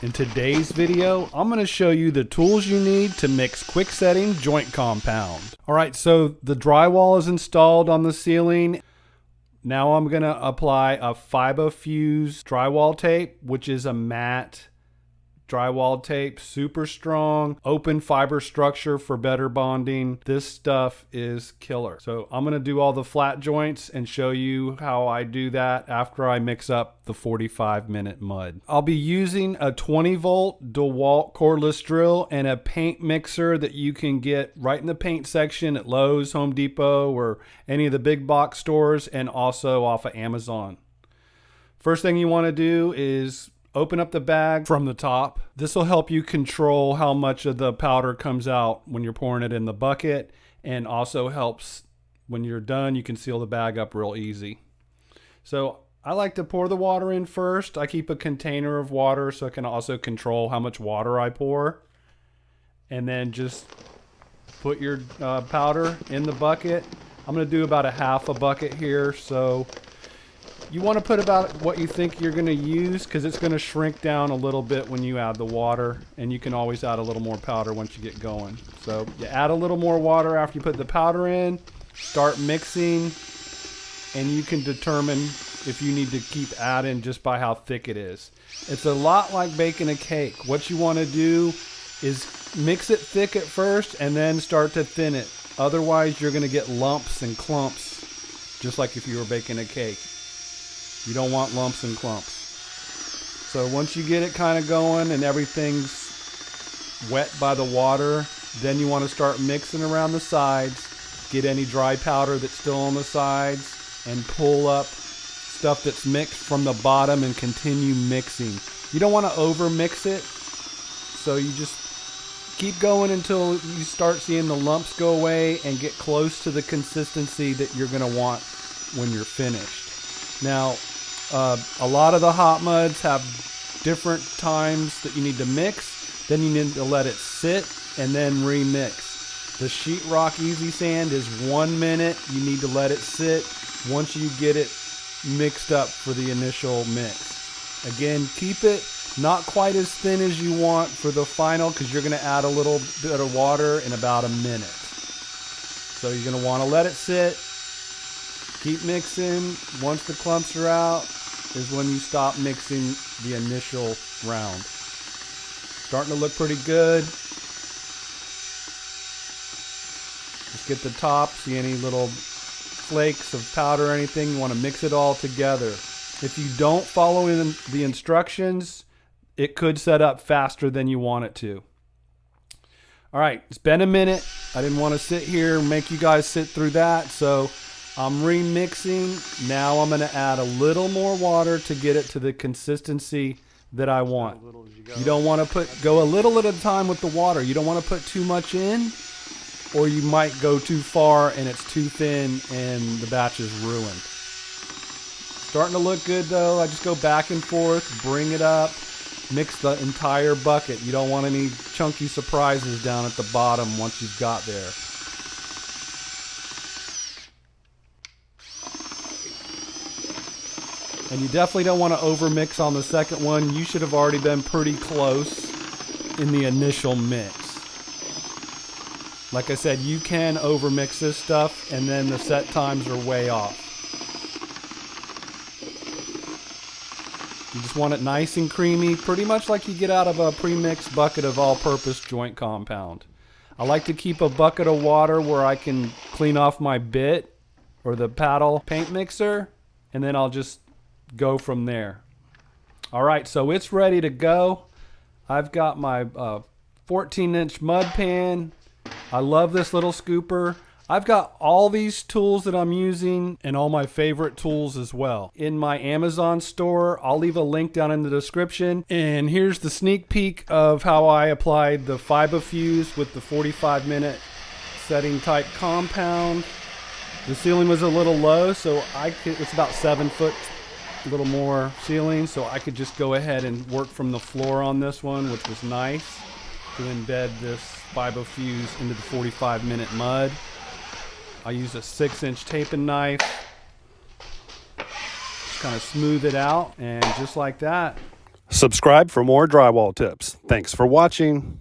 In today's video, I'm going to show you the tools you need to mix quick setting joint compound. Alright, so the drywall is installed on the ceiling. Now I'm going to apply a FibaFuse drywall tape, which is a matte drywall tape, super strong, open fiber structure for better bonding. This stuff is killer. So I'm gonna do all the flat joints and show you how I do that after I mix up the 45-minute mud. I'll be using a 20-volt DeWalt cordless drill and a paint mixer that you can get right in the paint section at Lowe's, Home Depot, or any of the big box stores, and also off of Amazon. First thing you wanna do is open up the bag from the top. This will help you control how much of the powder comes out when you're pouring it in the bucket, and also helps when you're done, you can seal the bag up real easy. So I like to pour the water in first. I keep a container of water so I can also control how much water I pour. And then just put your powder in the bucket. I'm going to do about a half a bucket here, so you want to put about what you think you're going to use, because it's going to shrink down a little bit when you add the water, and you can always add a little more powder once you get going. So you add a little more water after you put the powder in, start mixing, and you can determine if you need to keep adding just by how thick it is. It's a lot like baking a cake. What you want to do is mix it thick at first and then start to thin it. Otherwise you're going to get lumps and clumps, just like if you were baking a cake. You don't want lumps and clumps. So once you get it kind of going and everything's wet by the water, then you want to start mixing around the sides. Get any dry powder that's still on the sides and pull up stuff that's mixed from the bottom and continue mixing. You don't want to over mix it, so you just keep going until you start seeing the lumps go away and get close to the consistency that you're going to want when you're finished. Now, a lot of the hot muds have different times that you need to mix. Then you need to let it sit and then remix. The sheetrock easy sand is 1 minute. You need to let it sit once you get it mixed up for the initial mix. Again, keep it not quite as thin as you want for the final, because you're going to add a little bit of water in about a minute. So you're going to want to let it sit. Keep mixing. Once the clumps are out is when you stop mixing the initial round. Starting to look pretty good. Just get the top, see any little flakes of powder or anything. You want to mix it all together. If you don't follow in the instructions, it could set up faster than you want it to. Alright, it's been a minute. I didn't want to sit here and make you guys sit through that, so I'm remixing. Now I'm going to add a little more water to get it to the consistency that I want. You don't want to go a little at a time with the water. You don't want to put too much in, or you might go too far and it's too thin and the batch is ruined. Starting to look good though. I just go back and forth, bring it up, mix the entire bucket. You don't want any chunky surprises down at the bottom once you've got there. And you definitely don't want to overmix on the second one. You should have already been pretty close in the initial mix. Like I said, you can overmix this stuff and then the set times are way off. You just want it nice and creamy, pretty much like you get out of a pre-mixed bucket of all-purpose joint compound. I like to keep a bucket of water where I can clean off my bit or the paddle paint mixer, and then I'll just go from there. Alright, so it's ready to go. I've got my 14-inch mud pan. I love this little scooper. I've got all these tools that I'm using and all my favorite tools as well in my Amazon store. I'll leave a link down in the description. And here's the sneak peek of how I applied the FibaFuse with the 45-minute setting type compound. The ceiling was a little low, so it's about 7 foot, a little more ceiling, so I could just go ahead and work from the floor on this one, which was nice, to embed this FibaFuse into the 45-minute mud. I use a 6-inch taping knife, just kind of smooth it out, and just like that, Subscribe for more drywall tips. Thanks for watching.